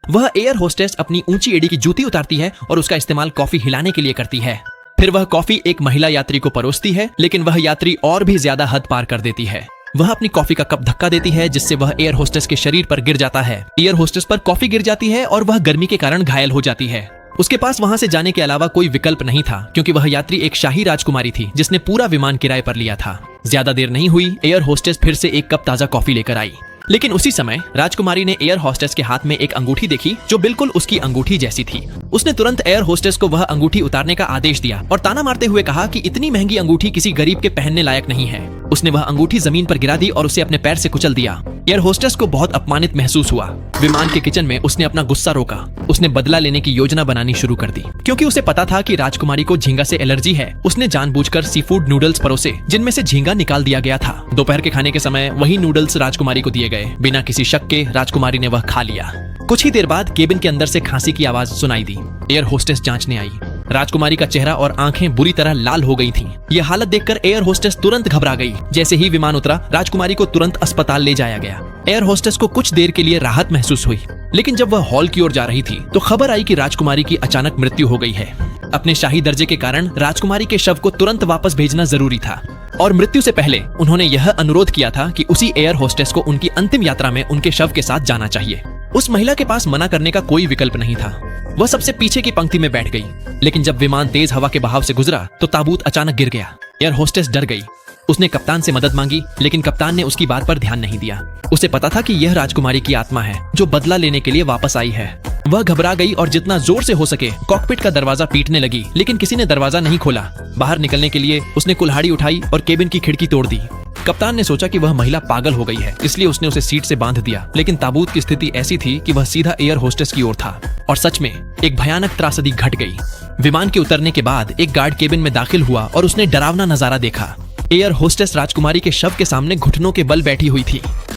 वह air hostess अपनी ऊंची एड़ी की जूती उतारती है और उसका इस्तेमाल कॉफी हिलाने के लिए करती है। फिर वह कॉफी एक महिला यात्री को परोसती है, लेकिन वह यात्री और भी ज्यादा हद पार कर देती है। वह अपनी कॉफी का कप धक्का देती है, जिससे वह एयर होस्टेस के शरीर पर गिर जाता है। एयर होस्टेस पर कॉफी गिर जाती है और वह गर्मी के कारण घायल हो जाती है। उसके पास वहां से जाने के अलावा कोई विकल्प नहीं था, क्योंकि वह यात्री एक शाही राजकुमारी थी जिसने पूरा विमान किराए पर लिया था। ज्यादा देर नहीं हुई, एयर होस्टेस फिर से एक कप ताजा कॉफी लेकर आई। लेकिन उसी समय राजकुमारी ने एयर होस्टेस के हाथ में एक अंगूठी देखी जो बिल्कुल उसकी अंगूठी जैसी थी। उसने तुरंत एयर होस्टेस को वह अंगूठी उतारने का आदेश दिया और ताना मारते हुए कहा कि इतनी महंगी अंगूठी किसी गरीब के पहनने लायक नहीं है। उसने वह अंगूठी जमीन पर गिरा दी और उसे अपने पैर से कुचल दिया। एयर होस्टेस को बहुत अपमानित महसूस हुआ। विमान के किचन में उसने अपना गुस्सा रोका। उसने बदला लेने की योजना बनानी शुरू कर दी, क्योंकि उसे पता था कि राजकुमारी को झींगा से एलर्जी है। उसने जानबूझकर सी फूड नूडल्स परोसे, जिनमें से झींगा निकाल दिया गया था। दोपहर के खाने के समय वही नूडल्स राजकुमारी को दिए गए। बिना किसी शक के राजकुमारी ने वह खा लिया। कुछ ही देर बाद केबिन के अंदर से खांसी की आवाज सुनाई दी। एयर होस्टेस जांचने आई। राजकुमारी का चेहरा और आंखें बुरी तरह लाल हो गई थीं। यह हालत देखकर एयर होस्टेस तुरंत घबरा गई। जैसे ही विमान उतरा, राजकुमारी को तुरंत अस्पताल ले जाया गया। एयर होस्टेस को कुछ देर के लिए राहत महसूस हुई, लेकिन जब वह हॉल की ओर जा रही थी तो खबर आई कि राजकुमारी की अचानक मृत्यु हो गई है। अपने शाही दर्जे के कारण राजकुमारी के शव को तुरंत वापस भेजना जरूरी था, और मृत्यु से पहले उन्होंने यह अनुरोध किया था कि उसी एयर होस्टेस को उनकी अंतिम यात्रा में उनके शव के साथ जाना चाहिए। उस महिला के पास मना करने का कोई विकल्प नहीं था। वह सबसे पीछे की पंक्ति में बैठ गई। लेकिन जब विमान तेज हवा के बहाव से गुजरा तो ताबूत अचानक गिर गया। एयर होस्टेस डर गई। उसने कप्तान से मदद मांगी, लेकिन कप्तान ने उसकी बात पर ध्यान नहीं दिया। उसे पता था कि यह राजकुमारी की आत्मा है जो बदला लेने के लिए वापस आई है। वह घबरा गई और जितना जोर से हो सके कॉकपिट का दरवाजा पीटने लगी, लेकिन किसी ने दरवाजा नहीं खोला। बाहर निकलने के लिए उसने कुल्हाड़ी उठाई और केबिन की खिड़की तोड़ दी। कप्तान ने सोचा कि वह महिला पागल हो गई है, इसलिए उसने उसे सीट से बांध दिया। लेकिन ताबूत की स्थिति ऐसी थी कि वह सीधा एयर होस्टेस की ओर था, और सच में एक भयानक त्रासदी घट गई। विमान के उतरने के बाद एक गार्ड केबिन में दाखिल हुआ और उसने डरावना नजारा देखा। एयर होस्टेस राजकुमारी के शव के सामने घुटनों के बल बैठी हुई थी।